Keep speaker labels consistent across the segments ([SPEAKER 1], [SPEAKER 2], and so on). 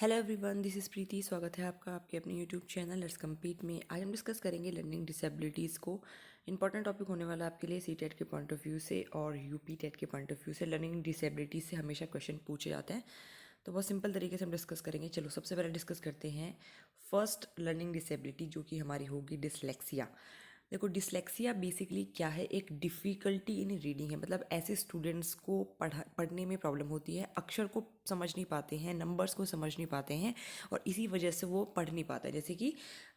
[SPEAKER 1] Hello everyone, this is प्रीति। स्वागत है आपका आपके अपने यूट्यूब चैनल लेट्स कम्पीट में। आज हम डिस्कस करेंगे लर्निंग डिसेबिलिटीज़ को। इंपॉर्टेंट टॉपिक होने वाला है आपके लिए सी टेट के पॉइंट ऑफ व्यू से और यूपी टेट के पॉइंट ऑफ व्यू से। लर्निंग डिसेबिलिटीज से हमेशा क्वेश्चन पूछे जाते हैं, तो बहुत सिंपल तरीके से हम डिस्कस करेंगे। चलो सबसे पहले डिस्कस करते हैं फर्स्ट लर्निंग डिसेबिलिटी, जो कि हमारी होगी डिसलेक्सिया। देखो, डिसलेक्सिया बेसिकली क्या है? एक डिफ़िकल्टी इन रीडिंग है। मतलब ऐसे स्टूडेंट्स को पढ़ने में प्रॉब्लम होती है, अक्षर को समझ नहीं पाते हैं, नंबर्स को समझ नहीं पाते हैं और इसी वजह से वो पढ़ नहीं पाता है। जैसे कि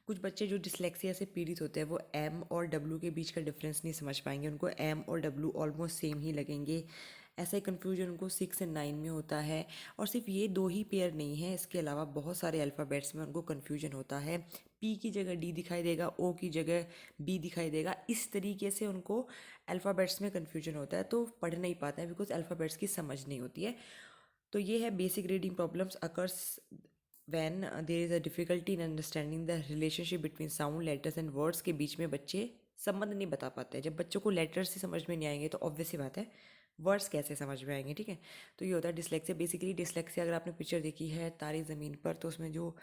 [SPEAKER 1] कुछ बच्चे जो डिसलेक्सिया से पीड़ित होते हैं वो एम और डब्ल्यू के बीच का डिफरेंस नहीं समझ पाएंगे, उनको एम और डब्ल्यू ऑलमोस्ट सेम ही लगेंगे। ऐसा ही कन्फ्यूजन उनको 6 एंड 9 में होता है। और सिर्फ ये दो ही पेयर नहीं है, इसके अलावा बहुत सारे अल्फ़ाबेट्स में उनको कन्फ्यूजन होता है। पी की जगह डी दिखाई देगा, ओ की जगह बी दिखाई देगा। इस तरीके से उनको अल्फ़ाबेट्स में कन्फ्यूजन होता है, तो पढ़ नहीं पाते हैं बिकॉज अल्फ़ाबेट्स की समझ नहीं होती है। तो ये है basic reading problems occurs when there is a difficulty in understanding the relationship between sound, letters and words के बीच में बच्चे संबंध नहीं बता पाते हैं। जब बच्चों को लेटर्स ही समझ में नहीं आएंगे तो ऑब्वियस सी बात है वर्ड्स कैसे समझ में आएंगे। ठीक है, तो ये होता है डिसलेक्सिया। बेसिकली डिसलेक्सिया, अगर आपने पिक्चर देखी है तारी ज़मीन पर, तो उसमें जो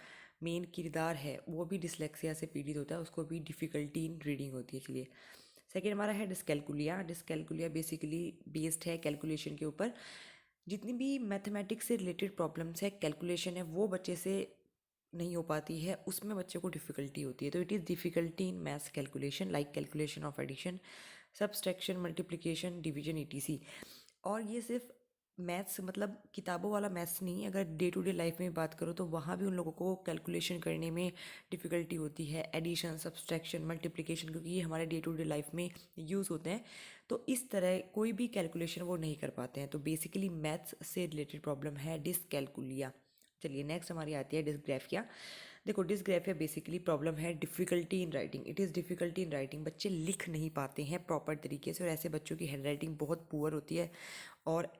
[SPEAKER 1] मेन किरदार है वो भी डिसलेक्सिया से पीड़ित होता है, उसको भी डिफ़िकल्टी इन रीडिंग होती है। चलिए, सेकेंड हमारा है डिसकैलकुलिया। डिसकैलकुलिया बेसिकली बेस्ड है कैलकुलेशन के ऊपर। जितनी भी मैथमेटिक्स से रिलेटेड प्रॉब्लम्स है, कैलकुलेशन है, वो बच्चे से नहीं हो पाती है, उसमें बच्चे को डिफ़िकल्टी होती है। तो it is difficulty in maths calculation, like calculation of addition, subtraction, multiplication, division, ETC. और ये सिर्फ मैथ्स मतलब किताबों वाला मैथ्स नहीं, अगर डे टू डे लाइफ में बात करो तो वहाँ भी उन लोगों को कैलकुलेशन करने में डिफ़िकल्टी होती है। एडिशन, सब्सट्रैक्शन, मल्टीप्लिकेशन, क्योंकि ये हमारे डे टू डे लाइफ में यूज़ होते हैं, तो इस तरह कोई भी कैलकुलेशन वो नहीं कर पाते हैं। तो बेसिकली मैथ्स से रिलेटेड प्रॉब्लम है डिसकैलकुलिया। चलिए, नेक्स्ट हमारी आती है डिसग्राफिया। देखो, डिसग्राफिया बेसिकली प्रॉब्लम है difficulty in writing. It is difficulty in writing. बच्चे लिख नहीं पाते हैं प्रॉपर तरीके से और ऐसे बच्चों की हैंड राइटिंग बहुत पुअर होती है और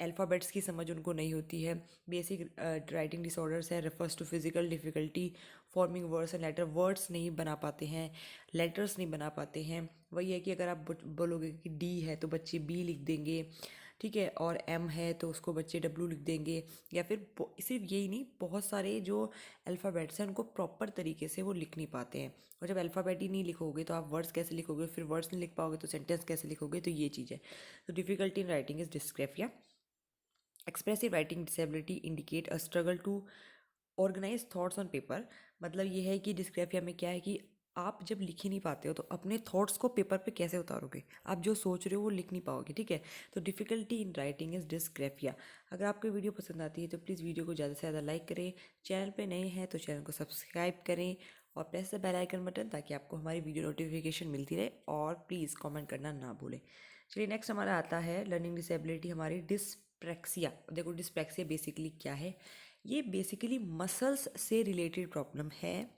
[SPEAKER 1] अल्फ़ाबेट्स की समझ उनको नहीं होती है। बेसिक राइटिंग डिसऑर्डर्स है, refers to physical difficulty forming words and letter. Words नहीं बना पाते हैं, लेटर्स नहीं बना पाते हैं। वही है कि अगर आप बोलोगे कि डी है तो बच्चे बी लिख देंगे, ठीक है, और एम है तो उसको बच्चे डब्ल्यू लिख देंगे। या फिर सिर्फ यही नहीं, बहुत सारे जो अल्फ़ाबेट्स हैं उनको प्रॉपर तरीके से वो लिख नहीं पाते हैं। और जब अल्फ़ाबेट ही नहीं लिखोगे तो आप वर्ड्स कैसे लिखोगे? फिर वर्ड्स नहीं लिख पाओगे तो सेंटेंस कैसे लिखोगे? तो ये चीज़ है। तो difficulty in writing is dysgraphia. Expressive writing disability indicate a struggle to organise thoughts on paper. मतलब ये है कि डिस्ग्राफिया में क्या है कि आप जब लिख ही नहीं पाते हो तो अपने थॉट्स को पेपर पे कैसे उतारोगे? आप जो सोच रहे हो वो लिख नहीं पाओगे। ठीक है, तो difficulty in writing is dysgraphia. अगर आपको वीडियो पसंद आती है तो प्लीज़ वीडियो को ज़्यादा से ज़्यादा लाइक करें, चैनल पे नए हैं तो चैनल को सब्सक्राइब करें और press the bell icon button, ताकि आपको हमारी वीडियो नोटिफिकेशन मिलती रहे। और प्लीज़ कमेंट करना ना भूलें। चलिए, नेक्स्ट हमारा आता है लर्निंग डिसेबिलिटी हमारी डिस्प्रैक्सिया। देखो, डिस्प्रैक्सिया बेसिकली क्या है? ये बेसिकली मसल्स से रिलेटेड प्रॉब्लम है।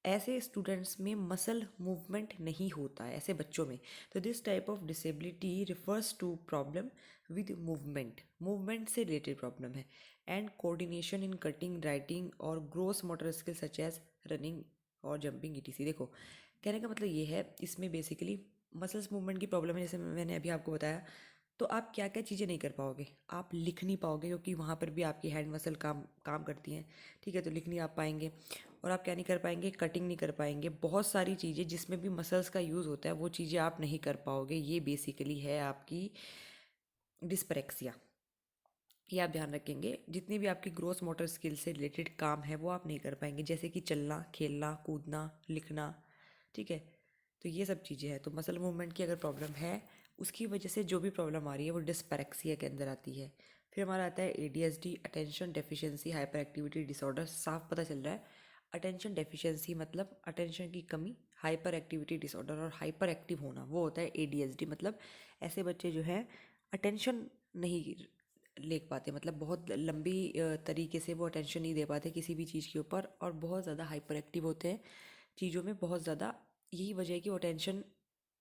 [SPEAKER 1] ऐसे स्टूडेंट्स में मसल मूवमेंट नहीं होता है, ऐसे बच्चों में। तो this type of disability refers to problem with movement. Movement से रिलेटेड प्रॉब्लम है and coordination in cutting, writing और gross motor skill such as running और जंपिंग, ईटीसी। देखो, कहने का मतलब ये है, इसमें बेसिकली मसल्स मूवमेंट की प्रॉब्लम है। जैसे मैंने अभी आपको बताया, तो आप क्या क्या चीज़ें नहीं कर पाओगे? आप लिख नहीं पाओगे, क्योंकि वहाँ पर भी आपकी हैंड मसल काम काम करती हैं। ठीक है, तो लिख नहीं आप पाएंगे। और आप क्या नहीं कर पाएंगे? कटिंग नहीं कर पाएंगे। बहुत सारी चीज़ें जिसमें भी मसल्स का यूज़ होता है वो चीज़ें आप नहीं कर पाओगे। ये बेसिकली है आपकी डिस्परेक्सिया। ये आप ध्यान रखेंगे, जितनी भी आपकी ग्रोस मोटर स्किल से रिलेटेड काम है वो आप नहीं कर पाएंगे, जैसे कि चलना, खेलना, कूदना, लिखना। ठीक है, तो ये सब चीज़ें हैं। तो मसल मूवमेंट की अगर प्रॉब्लम है, उसकी वजह से जो भी प्रॉब्लम आ रही है वो डिस्पैरेक्सिया के अंदर आती है। फिर हमारा आता है ADHD, attention deficiency hyper activity disorder. साफ पता चल रहा है, अटेंशन डेफिशिएंसी मतलब अटेंशन की कमी, हाइपर एक्टिविटी डिसऑर्डर और हाइपर एक्टिव होना वो होता है एडीएचडी। मतलब ऐसे बच्चे जो हैं अटेंशन नहीं ले पाते, मतलब बहुत लंबी तरीके से वो अटेंशन नहीं दे पाते किसी भी चीज़ के ऊपर और बहुत ज़्यादा हाइपर एक्टिव होते हैं चीज़ों में, बहुत ज़्यादा। यही वजह है कि वो अटेंशन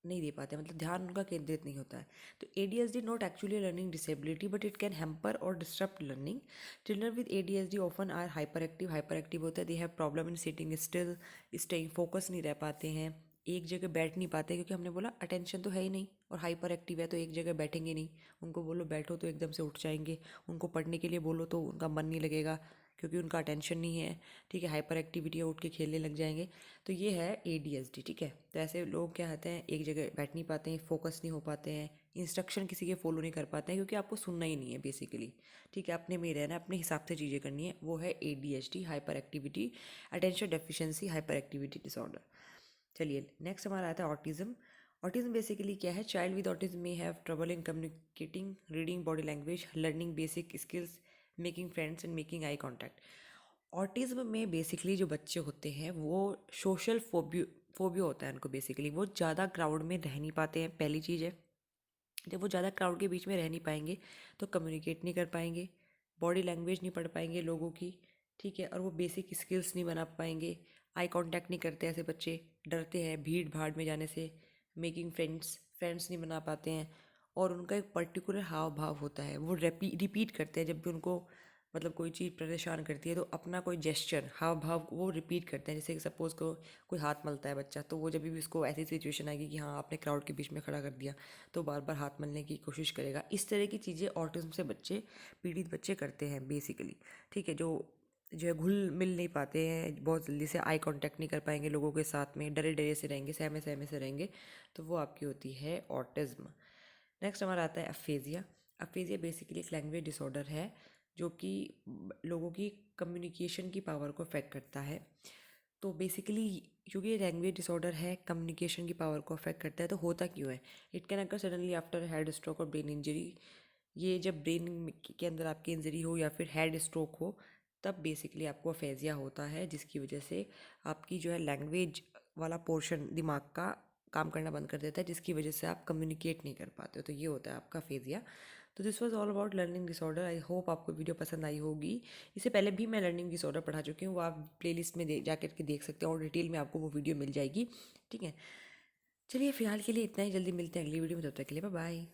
[SPEAKER 1] नहीं दे पाते, मतलब ध्यान उनका केंद्रित नहीं होता है। तो ADHD not actually learning disability but it can hamper और disturb learning. Children with ADHD often are hyper active होते हैं। They have problem in sitting still, staying focus नहीं रह पाते हैं, एक जगह बैठ नहीं पाते, क्योंकि हमने बोला अटेंशन तो है ही नहीं और हाइपर एक्टिव है तो एक जगह बैठेंगे नहीं। उनको बोलो बैठो तो एकदम से उठ जाएंगे, उनको पढ़ने के लिए बोलो तो उनका मन नहीं लगेगा, क्योंकि उनका अटेंशन नहीं है, ठीक है, हाइपर एक्टिविटी है, उठ के खेलने लग जाएंगे। तो ये है ADHD, ठीक है। तो ऐसे लोग क्या होते हैं, एक जगह बैठ नहीं पाते हैं, फोकस नहीं हो पाते हैं, इंस्ट्रक्शन किसी के फॉलो नहीं कर पाते हैं, क्योंकि आपको सुनना ही नहीं है बेसिकली, ठीक है, अपने में ही रहना है, अपने हिसाब से चीज़ें करनी है। वो है ADHD, hyper activity attention deficiency hyper activity disorder. चलिए नेक्स्ट हमारा आता है ऑटिज्म। ऑटिज्म बेसिकली क्या है, चाइल्ड विद ऑटिज्म में have trouble in communicating, reading body language, learning basic skills, making friends and making eye contact. Autism में basically जो बच्चे होते हैं वो सोशल फोबिया होता है उनको, बेसिकली वो ज़्यादा क्राउड में रह नहीं पाते हैं, पहली चीज़ है। जब वो ज़्यादा क्राउड के बीच में रह नहीं पाएंगे तो कम्युनिकेट नहीं कर पाएंगे, बॉडी लैंग्वेज नहीं पढ़ पाएंगे लोगों की, ठीक है, और वो बेसिक स्किल्स नहीं बना पाएंगे। आई कांटेक्ट नहीं करते, ऐसे बच्चे डरते हैं भीड़ भाड़ में जाने से, मेकिंग फ्रेंड्स नहीं बना पाते हैं। और उनका एक पर्टिकुलर हाव भाव होता है, वो रिपीट करते हैं जब भी उनको मतलब कोई चीज़ परेशान करती है तो अपना कोई जेस्चर हाव भाव वो रिपीट करते हैं। जैसे सपोज़ को कोई हाथ मलता है बच्चा, तो वो जब भी उसको ऐसी सिचुएशन आएगी कि हाँ आपने क्राउड के बीच में खड़ा कर दिया, तो बार बार हाथ मलने की कोशिश करेगा। इस तरह की चीज़ें ऑटिज्म से बच्चे, पीड़ित बच्चे करते हैं बेसिकली, ठीक है। जो जो है घुल मिल नहीं पाते हैं, बहुत जल्दी से आई कांटेक्ट नहीं कर पाएंगे लोगों के साथ में, डरे डरे से रहेंगे, सहमे सहमे से रहेंगे, तो वो आपकी होती है ऑटिज्म। नेक्स्ट हमारा आता है अफेजिया। अफेजिया बेसिकली एक लैंग्वेज डिसऑर्डर है जो कि लोगों की कम्युनिकेशन की पावर को अफेक्ट करता है। तो बेसिकली क्योंकि ये लैंग्वेज डिसऑर्डर है, कम्युनिकेशन की पावर को अफेक्ट करता है, तो होता क्यों है, it can occur suddenly after head stroke और ब्रेन इंजरी। ये जब ब्रेन के अंदर आपकी इंजरी हो या फिर हेड स्ट्रोक हो, तब बेसिकली आपको अफेजिया होता है, जिसकी वजह से आपकी जो है लैंग्वेज वाला पोर्शन दिमाग का काम करना बंद कर देता है, जिसकी वजह से आप कम्युनिकेट नहीं कर पाते हो। तो ये होता है आपका अफेजिया। तो this was all about learning disorder. I hope आपको वीडियो पसंद आई होगी। इससे पहले भी मैं लर्निंग डिसऑर्डर पढ़ा चुकी हूँ, वो आप प्लेलिस्ट में जाकर के देख सकते हो और डिटेल में आपको वो वीडियो मिल जाएगी, ठीक है। चलिए फिलहाल के लिए इतना ही, जल्दी मिलते हैं अगली वीडियो में, तब तक के लिए बाय बाय।